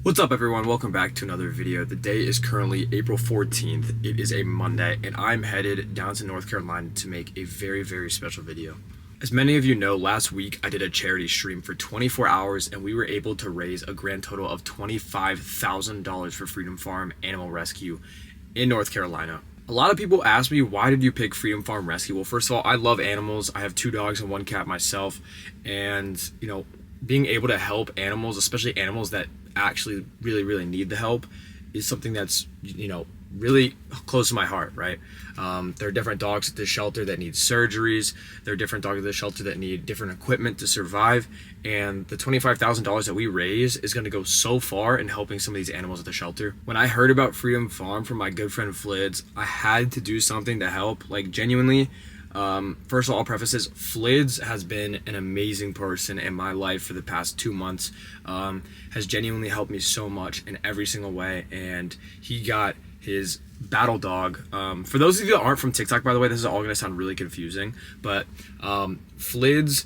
What's up everyone, welcome back to another video. The day is currently April 14th, it is a Monday, and I'm headed down to North Carolina to make a very special video. As many of you know, last week I did a charity stream for 24 hours and we were able to raise a grand total of $25,000 for Freedom Farm Animal Rescue in North Carolina. A lot of people ask me, why did you pick Freedom Farm Rescue? Well, first of all, I love animals. I have 2 dogs and 1 cat myself, and being able to help animals, especially animals that actually really need the help, is something that's really close to my heart, right? There are different dogs at this shelter that need surgeries. There are different dogs at this shelter that need different equipment to survive, and the $25,000 that we raise is going to go so far in helping some of these animals at the shelter. When I heard about Freedom Farm from my good friend Flids, I had to do something to help, like genuinely. First of all, I'll preface this, Flids has been an amazing person in my life for the past 2 months, has genuinely helped me so much in every single way, and he got his battle dog. For those of you that aren't from TikTok, by the way, this is all going to sound really confusing, but Flids,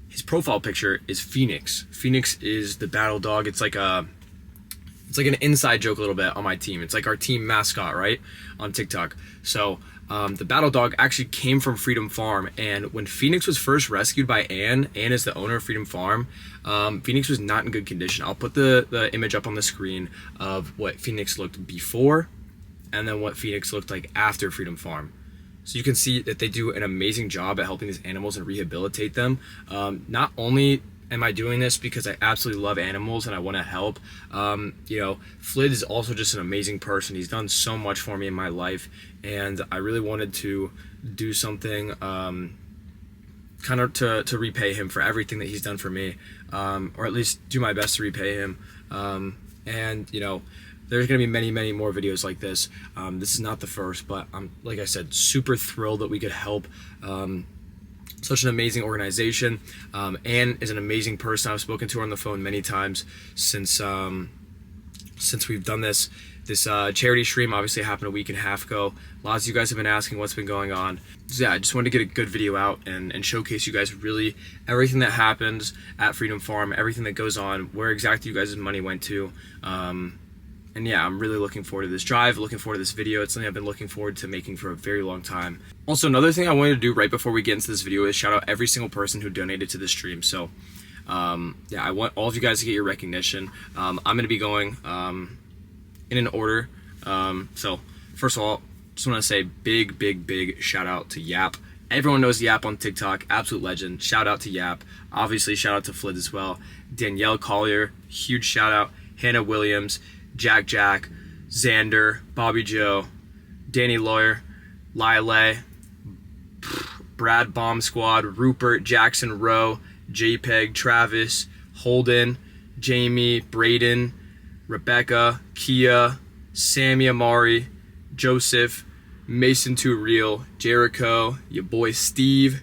his profile picture is Phoenix. Phoenix is the battle dog. It's like an inside joke a little bit on my team. It's like our team mascot, right, on TikTok. So the battle dog actually came from Freedom Farm, and when Phoenix was first rescued by Anne is the owner of Freedom Farm, Phoenix was not in good condition. I'll put the image up on the screen of what Phoenix looked before and then what Phoenix looked like after Freedom Farm. So you can see that they do an amazing job at helping these animals and rehabilitate them. Not only am I doing this because I absolutely love animals and I want to help, Flid is also just an amazing person. He's done so much for me in my life, and I really wanted to do something kind of to repay him for everything that he's done for me, or at least do my best to repay him. There's going to be many more videos like this. This is not the first, but I'm, like I said, super thrilled that we could help such an amazing organization. Anne is an amazing person. I've spoken to her on the phone many times since we've done this charity stream. Obviously it happened a week and a half ago. Lots of you guys have been asking what's been going on. So yeah, I just wanted to get a good video out and showcase you guys really everything that happens at Freedom Farm, everything that goes on, where exactly you guys' money went to. And yeah, I'm really looking forward to this drive, looking forward to this video. It's something I've been looking forward to making for a very long time. Also, another thing I wanted to do right before we get into this video is shout out every single person who donated to this stream. So yeah, I want all of you guys to get your recognition. I'm going to be going in an order. So first of all, just want to say big shout out to Yap. Everyone knows Yap on TikTok, absolute legend. Shout out to Yap. Obviously, shout out to Flid as well. Danielle Collier, huge shout out. Hannah Williams, Jack, Xander, Bobby Joe, Danny Lawyer, Lyle, Brad Bomb Squad, Rupert, Jackson Rowe, JPEG, Travis, Holden, Jamie, Braden, Rebecca, Kia, Sammy Amari, Joseph, Mason Too Real, Jericho, your boy Steve,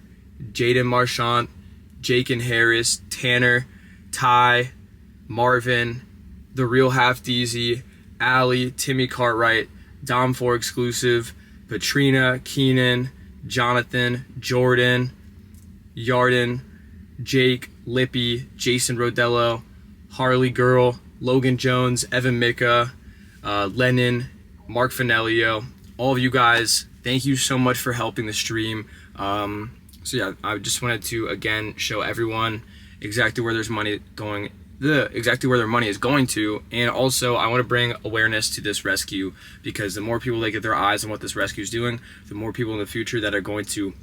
Jaden Marchant, Jake and Harris, Tanner, Ty, Marvin, The Real Half Deezy, Allie, Timmy Cartwright, Dom 4 Exclusive, Patrina, Keenan, Jonathan, Jordan, Yarden, Jake, Lippy, Jason Rodello, Harley Girl, Logan Jones, Evan Micka, Lennon, Mark Finelio, all of you guys, thank you so much for helping the stream. So yeah, I just wanted to again show everyone exactly where there's money going, exactly where their money is going to, and also I want to bring awareness to this rescue, because the more people that get their eyes on what this rescue is doing, the more people in the future that are going to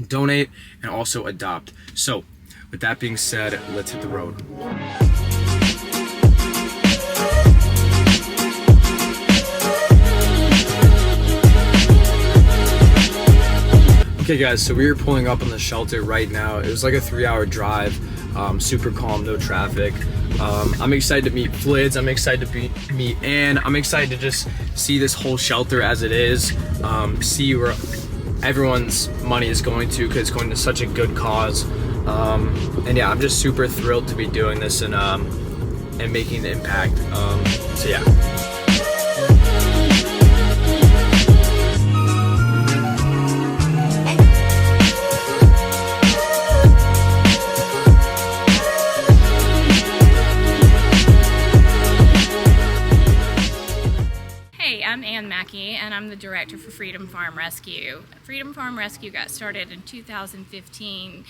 donate and also adopt. So with that being said, let's hit the road. Okay guys, so we are pulling up on the shelter right now. It was like a 3-hour drive, super calm, no traffic. I'm excited to meet Flids, I'm excited to meet Anne, I'm excited to just see this whole shelter as it is, see where everyone's money is going to, because it's going to such a good cause. And yeah, I'm just super thrilled to be doing this and making the impact. So yeah. Joanne Mackey, and I'm the director for Freedom Farm Rescue. Freedom Farm Rescue got started in 2015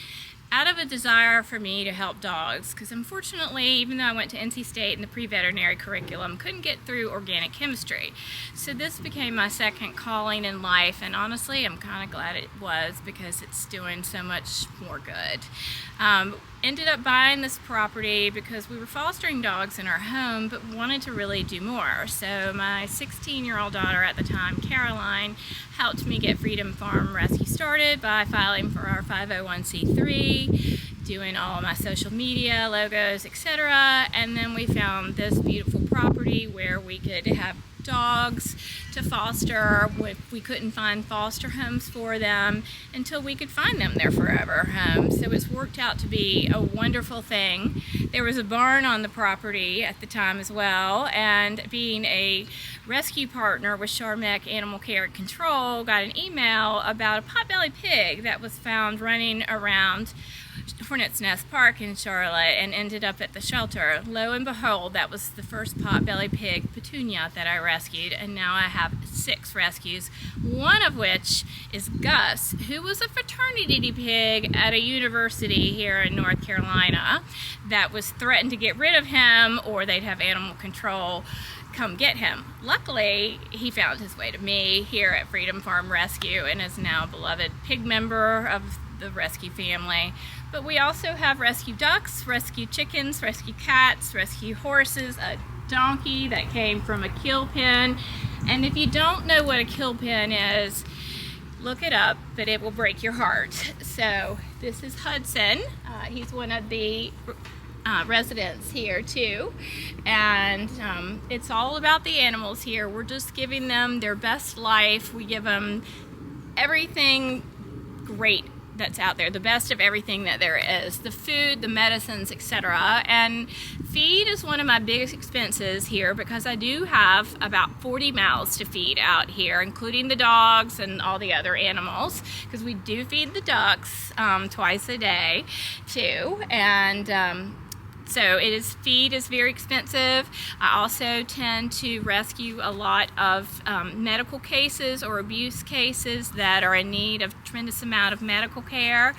out of a desire for me to help dogs, because unfortunately, even though I went to NC State in the pre-veterinary curriculum, couldn't get through organic chemistry. So this became my second calling in life, and honestly, I'm kind of glad it was, because it's doing so much more good. Ended up buying this property because we were fostering dogs in our home, but wanted to really do more. So my 16-year-old daughter at the time, Caroline, helped me get Freedom Farm Rescue started by filing for our 501c3, doing all of my social media, logos, etc. And then we found this beautiful property where we could have dogs to foster. We couldn't find foster homes for them until we could find them their forever home. So it's worked out to be a wonderful thing. There was a barn on the property at the time as well, and being a rescue partner with Charmeck Animal Care and Control, got an email about a potbelly pig that was found running around Hornets Nest Park in Charlotte and ended up at the shelter. Lo and behold, that was the first potbelly pig, Petunia, that I rescued, and now I have 6 rescues, one of which is Gus, who was a fraternity pig at a university here in North Carolina that was threatened to get rid of him, or they'd have animal control come get him. Luckily, he found his way to me here at Freedom Farm Rescue and is now a beloved pig member of the rescue family. But we also have rescue ducks, rescue chickens, rescue cats, rescue horses, a donkey that came from a kill pen. And if you don't know what a kill pen is, look it up, but it will break your heart. So this is Hudson. He's one of the residents here too, and it's all about the animals here. We're just giving them their best life. We give them everything great that's out there, the best of everything that there is, the food, the medicines, etc. And feed is one of my biggest expenses here, because I do have about 40 mouths to feed out here, including the dogs and all the other animals, because we do feed the ducks twice a day too. And so feed is very expensive. I also tend to rescue a lot of medical cases or abuse cases that are in need of a tremendous amount of medical care.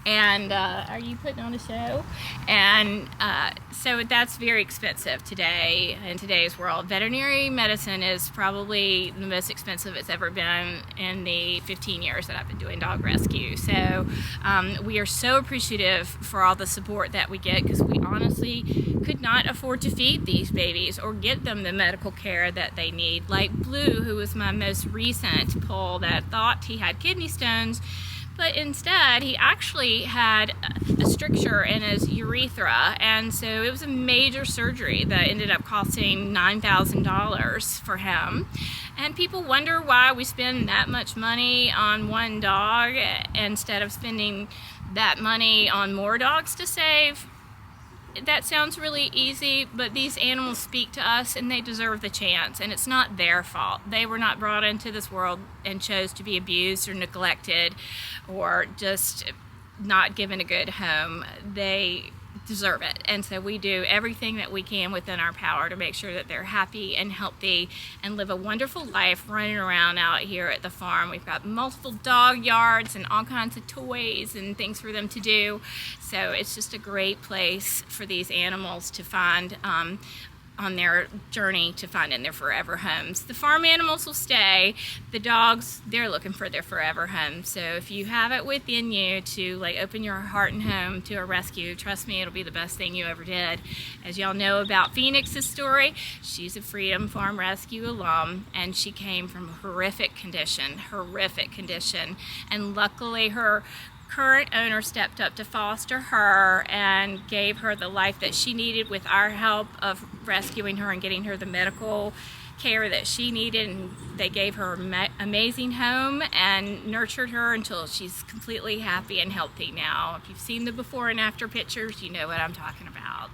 And are you putting on a show? And so that's very expensive today in today's world. Veterinary medicine is probably the most expensive it's ever been in the 15 years that I've been doing dog rescue. So we are so appreciative for all the support that we get, because we honestly could not afford to feed these babies or get them the medical care that they need. Like Blue, who was my most recent pull that thought he had kidney stones, but instead he actually had a stricture in his urethra, and so it was a major surgery that ended up costing $9,000 for him. And people wonder why we spend that much money on one dog instead of spending that money on more dogs to save. That sounds really easy, but these animals speak to us and they deserve the chance, and it's not their fault. They were not brought into this world and chose to be abused or neglected or just not given a good home. They deserve it, and so we do everything that we can within our power to make sure that they're happy and healthy and live a wonderful life running around out here at the farm. We've got multiple dog yards and all kinds of toys and things for them to do, so it's just a great place for these animals to find on their journey to finding their forever homes. The farm animals will stay. The dogs, they're looking for their forever home. So if you have it within you to open your heart and home to a rescue, trust me, it'll be the best thing you ever did. As y'all know about Phoenix's story, she's a Freedom Farm Rescue alum, and she came from a horrific condition, and luckily her current owner stepped up to foster her and gave her the life that she needed with our help of rescuing her and getting her the medical care that she needed, and they gave her an amazing home and nurtured her until she's completely happy and healthy now. If you've seen the before and after pictures, you know what I'm talking about.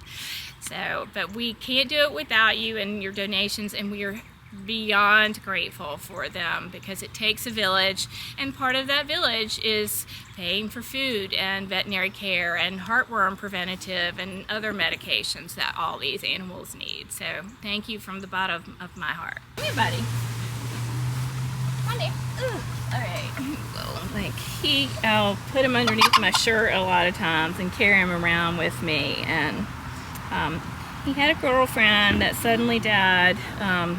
So, but we can't do it without you and your donations, and we are beyond grateful for them, because it takes a village, and part of that village is paying for food and veterinary care and heartworm preventative and other medications that all these animals need. So thank you from the bottom of my heart. Hey buddy. Alright, well, like I'll put him underneath my shirt a lot of times and carry him around with me. And he had a girlfriend that suddenly died a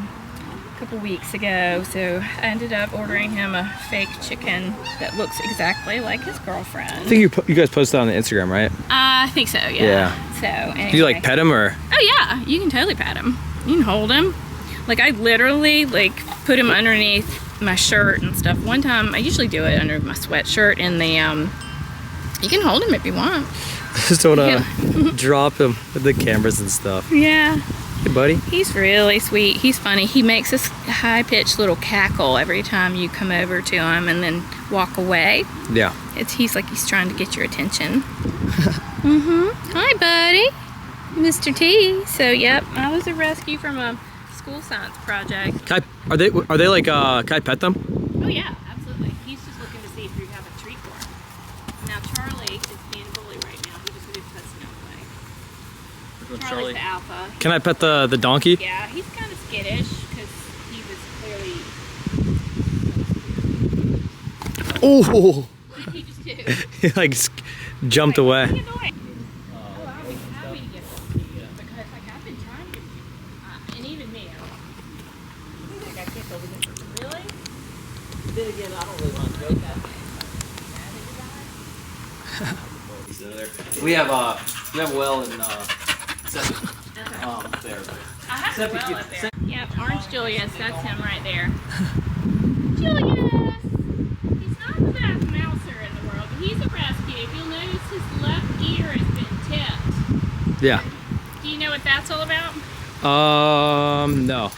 couple weeks ago, so I ended up ordering him a fake chicken that looks exactly like his girlfriend. I think you guys posted on the Instagram, right? I think so, yeah. So anyway. Do you like pet him or? Oh yeah, you can totally pet him. You can hold him. Like I literally like put him underneath my shirt and stuff. One time, I usually do it under my sweatshirt in the you can hold him if you want. Just don't drop him with the cameras and stuff. Yeah. Hey buddy. He's really sweet. He's funny. He makes this high-pitched little cackle every time you come over to him and then walk away. Yeah. He's like he's trying to get your attention. Hi buddy. Mr. T. So yep, I was a rescue from a school science project. Are they like can I pet them? Oh yeah, absolutely. He's just looking to see if you have a treat for him. Now Charlie is being a bully right now. He just moved Hudson out of the way. Charlie's the alpha. Can I pet the donkey? Yeah, he's kind of skittish because he was clearly. Oh! What did he just do? He like jumped away. Get away. I'll be happy to get this to you because like I've been trying to, and even me. I think I can't over this. Really? Then again, I don't really want to joke that. We have a well in septic there. I have a Septic well up there. you- Yep, Orange Julius, that's him right there. Julius! He's not the best mouser in the world, but he's a rescue. If you'll notice, his left ear has been tipped. Yeah. Do you know what that's all about? No.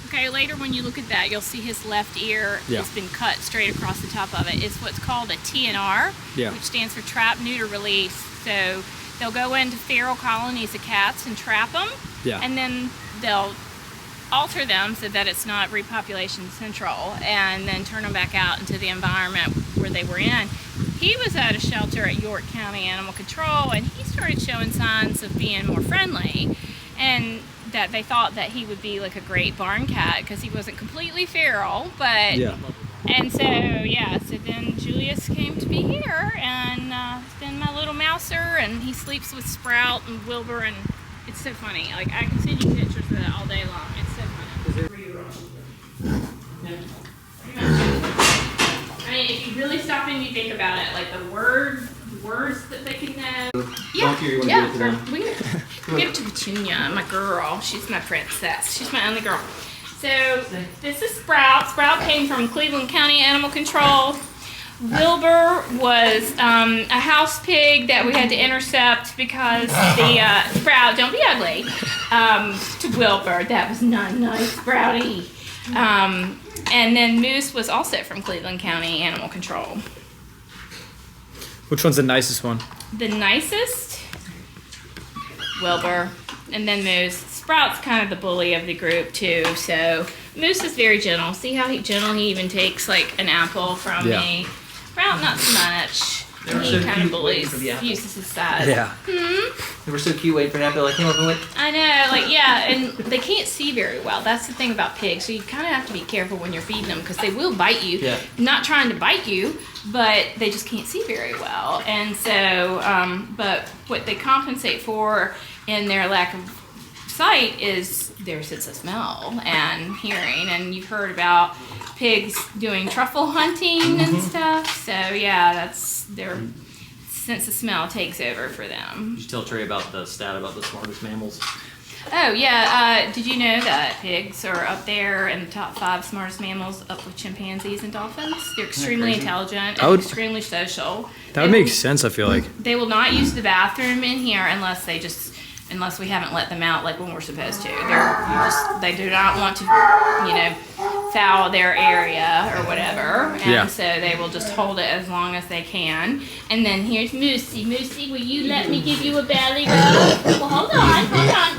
Okay, later when you look at that, you'll see his left ear has been cut straight across the top of it. It's what's called a TNR, which stands for trap, neuter, release. So they'll go into feral colonies of cats and trap them, and then they'll alter them so that it's not repopulation central, and then turn them back out into the environment where they were in. He was at a shelter at York County Animal Control, and he started showing signs of being more friendly, and that they thought that he would be like a great barn cat because he wasn't completely feral, but and so so then Julius came to be here, and he's been my little mouser, and he sleeps with Sprout and Wilbur, and it's so funny. Like I can send you pictures of that all day long. It's so funny. I mean, if you really stop and you think about it, like the words that they can know. We give it to Petunia, my girl. She's my princess. She's my only girl. So this is Sprout. Sprout came from Cleveland County Animal Control. Wilbur was a house pig that we had to intercept because the Sprout, don't be ugly, to Wilbur. That was not nice, Sprouty. And then Moose was also from Cleveland County Animal Control. Which one's the nicest one? The nicest, Wilbur, and then Moose. Sprout's kind of the bully of the group too, so Moose is very gentle. See how gentle he even takes like an apple from me. Sprout not so much. He kind of bullies, uses his size. They were so cute waiting for an apple. I came up and went. I know, like and they can't see very well. That's the thing about pigs. So you kind of have to be careful when you're feeding them because they will bite you. Not trying to bite you, but they just can't see very well. And so, but what they compensate for in their lack of sight is their sense of smell and hearing. And you've heard about pigs doing truffle hunting and stuff. So that's their sense of smell takes over for them. Did you tell Trey about the stat about the smartest mammals? Oh yeah, did you know that pigs are up there in the top 5 smartest mammals, up with chimpanzees and dolphins? They're extremely intelligent and extremely social. That would make sense, I feel like. They will not use the bathroom in here unless we haven't let them out like when we're supposed to. They do not want to, foul their area or whatever. And so they will just hold it as long as they can. And then here's Moosey. Moosey, will you let me give you a belly rub? Well, hold on.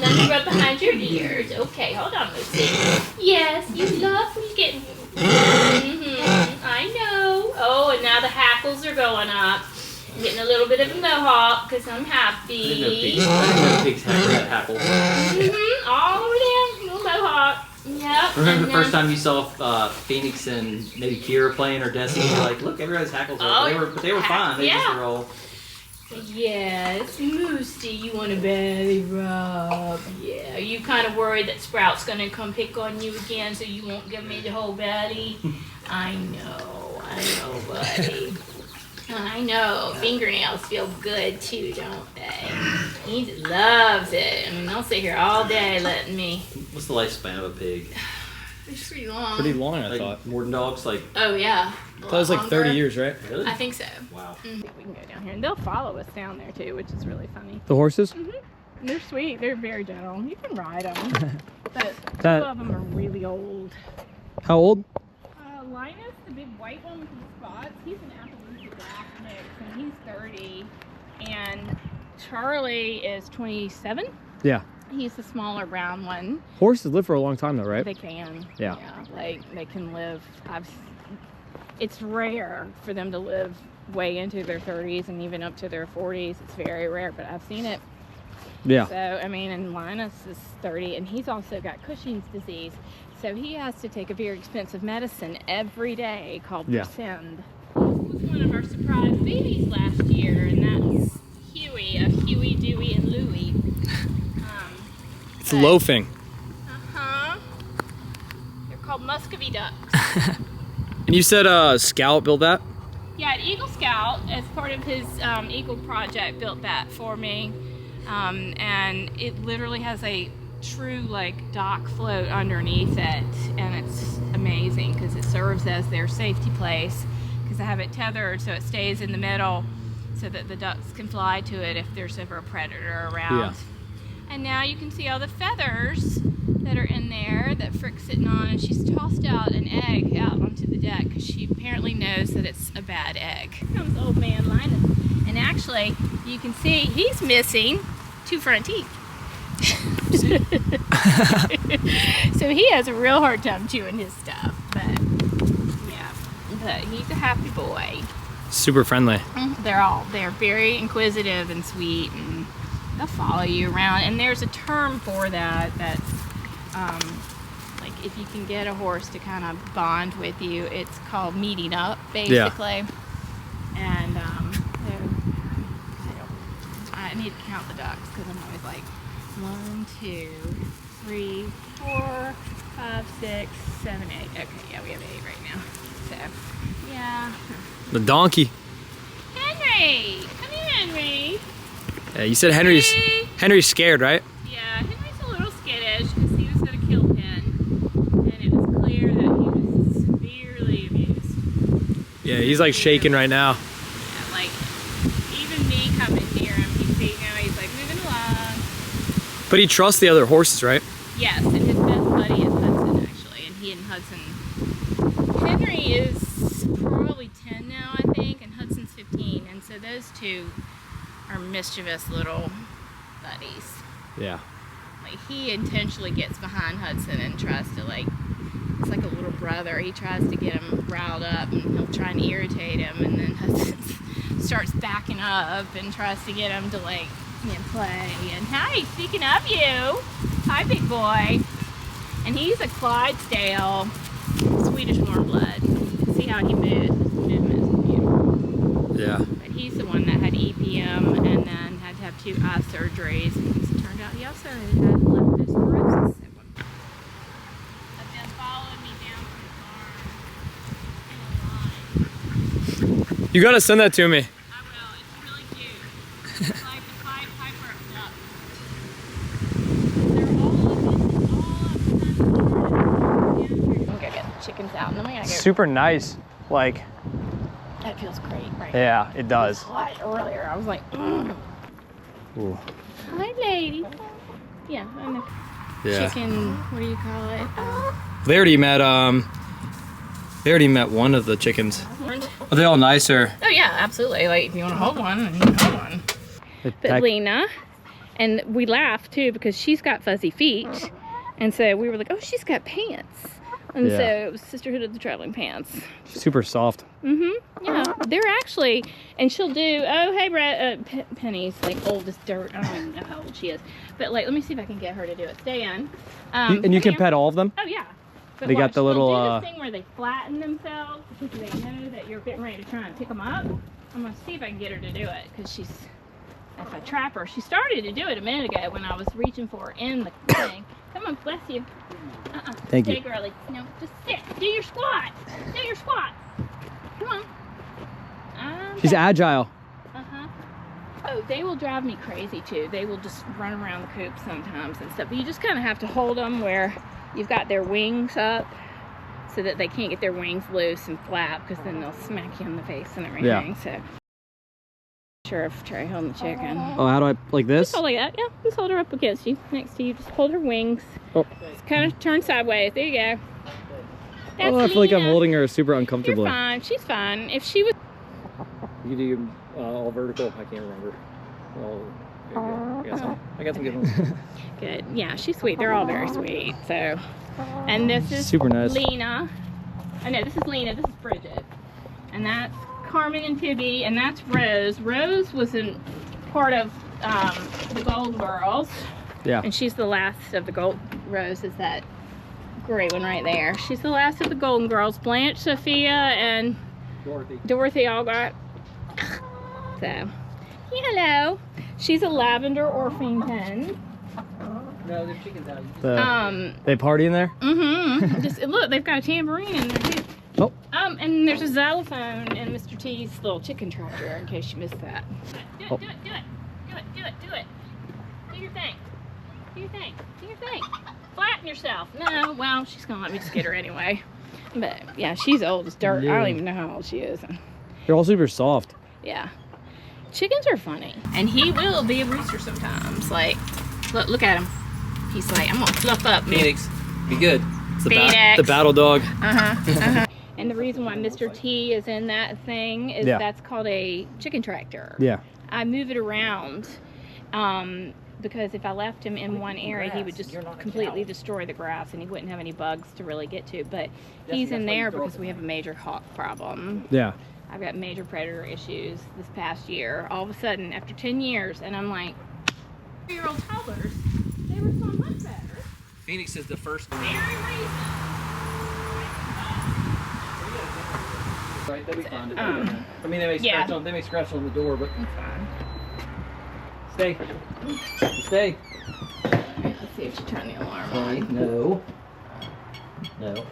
Let me rub behind your ears. Okay, hold on, Moosey. Yes, you love when you get... I know. Oh, and now the hackles are going up. I'm getting a little bit of a mohawk because I'm happy. I didn't know pigs have hackles. All over there, little mohawk. Yep. Remember the first time you saw Phoenix and maybe Kira playing or Destiny? You're like, look, everybody's hackles are. They were fine. They just were all. Yes, Moosey, you want a belly rub? Yeah, you kind of worried that Sprout's gonna come pick on you again, so you won't give me the whole belly. I know, buddy. I know. Fingernails feel good too, don't they? He just loves it. I mean, I'll sit here all day letting me. What's the lifespan of a pig? It's pretty long. Pretty long, I Like, thought. more than dogs, like. Oh yeah. That was like 30 years, right? Really? I think so. Wow. We can go down here, and they'll follow us down there too, which is really funny. The horses? They're sweet. They're very gentle. You can ride them, but That- two of them are really old. How old? Linus, the big white one with the spots, he's an Appaloosa Black mix, and he's 30. And Charlie is 27. Yeah. He's the smaller brown one. Horses live for a long time though, right? They can. Yeah. Like they can live. It's rare for them to live way into their 30s and even up to their 40s. It's very rare, but I've seen it. Yeah. So, I mean, and Linus is 30, and he's also got Cushing's disease. So he has to take a very expensive medicine every day called Persend. Was one of our surprise babies last year, and that's Huey, Huey, Dewey, and Louie. It's loafing. Uh-huh. They're called Muscovy ducks. And you said Scout built that? Yeah, Eagle Scout, as part of his Eagle project, built that for me. And it literally has a true like dock float underneath it, and it's amazing because it serves as their safety place because I have it tethered so it stays in the middle so that the ducks can fly to it if there's ever a predator around. Yeah. And now you can see all the feathers that are in there that Frick's sitting on, and she's tossed out an egg out onto the deck because she apparently knows that it's a bad egg. Here comes old man Linus, and actually you can see he's missing 2 front teeth. So he has a real hard time chewing his stuff, but yeah, but he's a happy boy. Super friendly. They're very inquisitive and sweet, and they'll follow you around. And there's a term for that that's like if you can get a horse to kind of bond with you, it's called meeting up, basically. And I need to count the ducks because I'm always like 1, 2, 3, 4, 5, 6, 7, 8. Okay, yeah, we have 8 right now. So, yeah. The donkey. Henry! Come here, Henry! Yeah, you said Henry's scared, right? Yeah, Henry's a little skittish because he was going to kill Penn. And it was clear that he was severely abused. Yeah, he's like shaking right now. Yeah, like, even me coming near him, he's like moving along. But he trusts the other horses, right? Yes, and his best buddy is Hudson, actually. And he and Hudson... Henry is probably 10 now, I think, and Hudson's 15. And so those two are mischievous little buddies. Yeah. Like, he intentionally gets behind Hudson and tries to, like, it's like a little brother. He tries to get him riled up, and he'll try and irritate him, and then Hudson starts backing up and tries to get him to, like, play. And hi, speaking of you, hi, big boy. And he's a Clydesdale Swedish warm blood. See how he moves? His movement is beautiful. Yeah. But he's the one that had EPM and then had to have 2 eye surgeries. And it turned out he also had leptospirosis at one point. But then followed me down from the barn in a line. You gotta send that to me. I will. It's really cute. It's like the Pied Piper of ducks. They're all I'm gonna get the chickens out, and then we gotta go. Super nice. Like, That feels great, right? yeah, it does. Hot earlier. I was like, Ooh. hi, lady. Yeah, I know. Yeah. Chicken. What do you call it? They already met one of the chickens. Are they all nicer? Oh yeah, absolutely. Like if you want to hold one, then you can hold one. But Lena, and we laugh too because she's got fuzzy feet, and so we were like, oh, she's got pants, and so it was Sisterhood of the Traveling Pants. Super soft. Yeah, they're actually, and she'll do. Oh, hey, Brett. Penny's like old as dirt. I don't even know how old she is, but like, let me see if I can get her to do it. Stay in. And you can pet all of them? Oh yeah. But They got watch, the little, they'll do this thing where they flatten themselves because they know that you're getting ready to try and pick them up. I'm gonna see if I can get her to do it because she's, if I trap her, she started to do it a minute ago when I was reaching for her in the thing. Come on, bless you. Thank you. Stay girly. No, just sit. Do your squat. Do your squat. Come on. She's agile. Oh, they will drive me crazy too. They will just run around the coop sometimes and stuff. But you just kind of have to hold them where you've got their wings up so that they can't get their wings loose and flap because then they'll smack you in the face and everything. Yeah. So, sure, if Trey holding the chicken. Oh, how do I, like this? Just hold like that. Yeah, just hold her up against you, next to you. Just hold her wings. Oh. Just kind of turn sideways. There you go. That's Oh, I feel like I'm Lena. holding her super You're uncomfortably. fine. She's fine. If she was. You do all vertical? I can't remember. Oh, I got some good ones. Good. Yeah, she's sweet. They're all very sweet. So, and this is Super nice. Lena. Oh no, this is Lena. This is Bridget. And that's Carmen and Tibby. And that's Rose. Rose was in part of the Gold Girls. Yeah. And she's the last of the Gold. Rose is that gray one right there. She's the last of the Golden Girls. Blanche, Sophia, and Dorothy all got. So, hello. She's a Lavender Orpington. No, there's chickens out. They party in there? Mm-hmm. Just look, they've got a tambourine in there too. Oh. And there's a xylophone in Mr. T's little chicken tractor in case you missed that. Do it, Oh. do it, do it. Do it, do it, do it. Do your thing. Do your thing. Do your thing. Flatten yourself. No, well, she's gonna let me just get her anyway. But yeah, she's old as dirt. I Yeah. don't even know how old she is. They're all super soft. Yeah. Chickens are funny. And he will be a rooster sometimes. Like, look at him. He's like, I'm gonna fluff up me. Phoenix, be good. It's Phoenix. the battle dog. And the reason why Mr. T is in that thing is Yeah. that's called a chicken tractor. Yeah. I move it around because if I left him in one area, he would just completely destroy the grass and he wouldn't have any bugs to really get to. But he's in there because we have a major hawk problem. Yeah. I've got major predator issues this past year. All of a sudden, after 10 years, and I'm like, 3-year-old toddlers, they respond much better. Phoenix is the first. Very reason. Right, they'll be fine. I mean, they may Yeah. scratch on. They may scratch on the door, but It's fine. stay. Stay. Let's see if you turn the alarm on. No. No.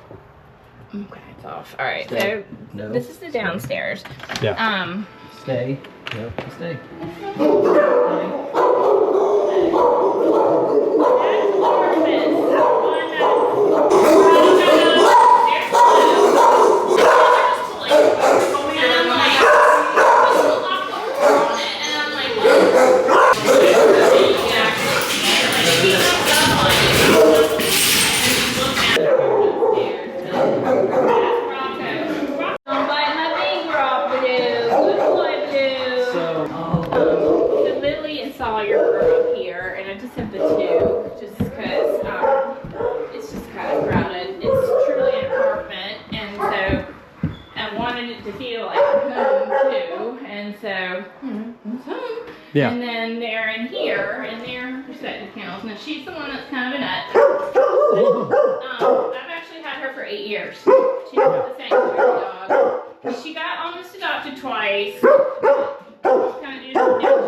Okay, it's off. All right, Stay. so No. this is the downstairs. Yeah. Stay. No. Stay. Yeah. And then they're in here, in their respective kennels. Now, she's the one that's kind of a nut. I've actually had her for 8 years. She's not the sanctuary dog. She got almost adopted twice. Kind of due to nature.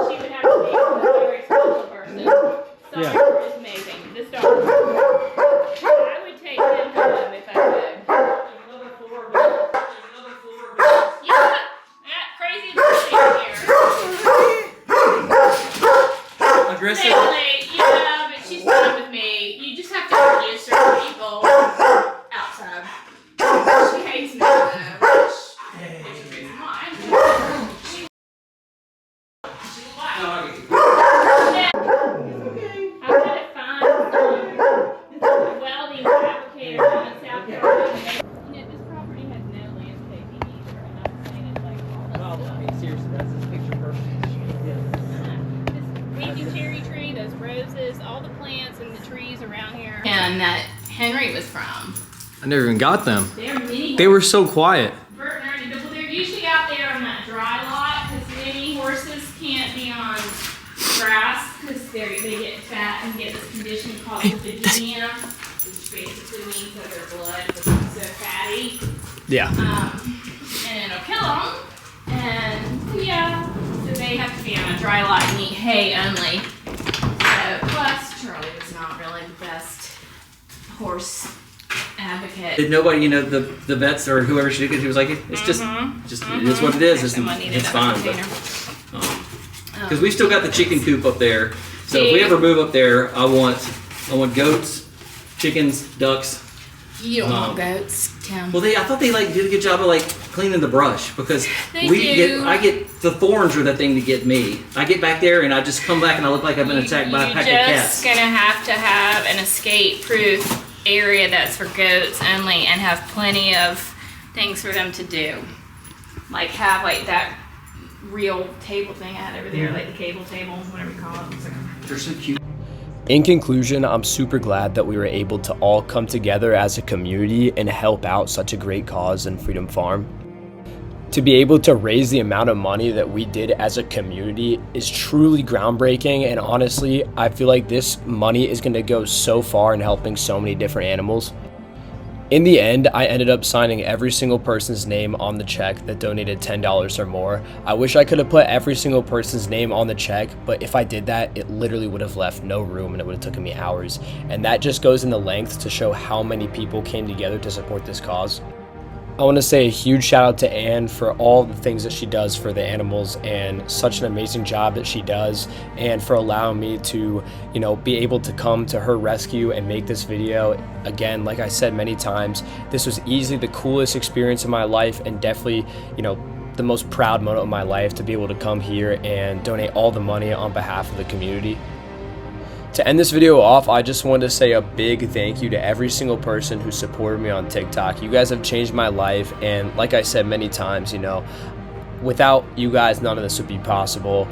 She would have to be a very special person. Sire is amazing. This dog, I would take him home if I could. Yeah, that crazy person here. Aggressive. Yeah, but she's fine with me. You just have to forgive certain people outside. She hates me though. I've got to find some welding fabricator down in South Carolina. You know, this property has no landscaping either, and I'm saying it's like all this I mean, seriously, that's this picture perfect. this weeping cherry tree, those roses, all the plants and the trees around here. And that Henry was from. I never even got them. They're mini. They were so quiet. They're usually out there on that dry lot because many horses can't be on grass because they get fat and get this condition called lipidemia. which basically means that their blood becomes so fatty. Yeah. And it'll kill them. And yeah, so they have to be on a dry lot and eat hay only. So, plus, Charlie was not really the best horse advocate. Did nobody, the vets or whoever she did, he was like, it's just it is what it is. It's fine. Because we've still got the chicken coop up there. So if we ever move up there, I want goats, chickens, ducks. You don't want goats, Tim. Well, I thought they did a good job of cleaning the brush because I get the thorns are the thing to get me. I get back there and I just come back and I look like I've been attacked by a pack of cats. You're just gonna have to have an escape-proof area that's for goats only, and have plenty of things for them to do. Have that real table thing I had over there, the cable table, whatever you call it. They're so cute. In conclusion, I'm super glad that we were able to all come together as a community and help out such a great cause in Freedom Farm. To be able to raise the amount of money that we did as a community is truly groundbreaking, and honestly, I feel like this money is going to go so far in helping so many different animals. In the end, I ended up signing every single person's name on the check that donated $10 or more. I wish I could have put every single person's name on the check, but if I did that, it literally would have left no room and it would have taken me hours. And that just goes into length to show how many people came together to support this cause. I want to say a huge shout out to Anne for all the things that she does for the animals and such an amazing job that she does, and for allowing me to, be able to come to her rescue and make this video. Again, like I said many times, this was easily the coolest experience of my life, and definitely, the most proud moment of my life to be able to come here and donate all the money on behalf of the community. To end this video off, I just wanted to say a big thank you to every single person who supported me on TikTok. You guys have changed my life, and like I said many times, without you guys, none of this would be possible.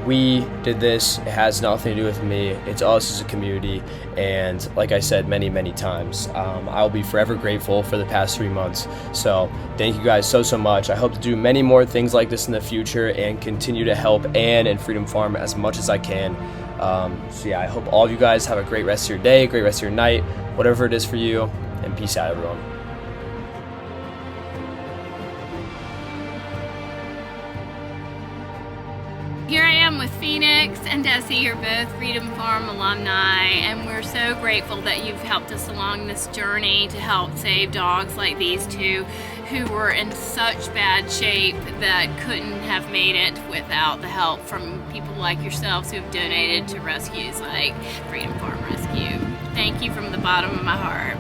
We did this. It has nothing to do with me. It's us as a community, and like I said many times, I'll be forever grateful for the past 3 months. So thank you guys so much. I hope to do many more things like this in the future and continue to help Anne and Freedom Farm as much as I can. So yeah, I hope all of you guys have a great rest of your day, great rest of your night, whatever it is for you, and peace out, everyone. Here I am with Phoenix and Desi, you're both Freedom Farm alumni, and we're so grateful that you've helped us along this journey to help save dogs like these two who were in such bad shape that couldn't have made it without the help from people like yourselves who've donated to rescues like Freedom Farm Rescue. Thank you from the bottom of my heart.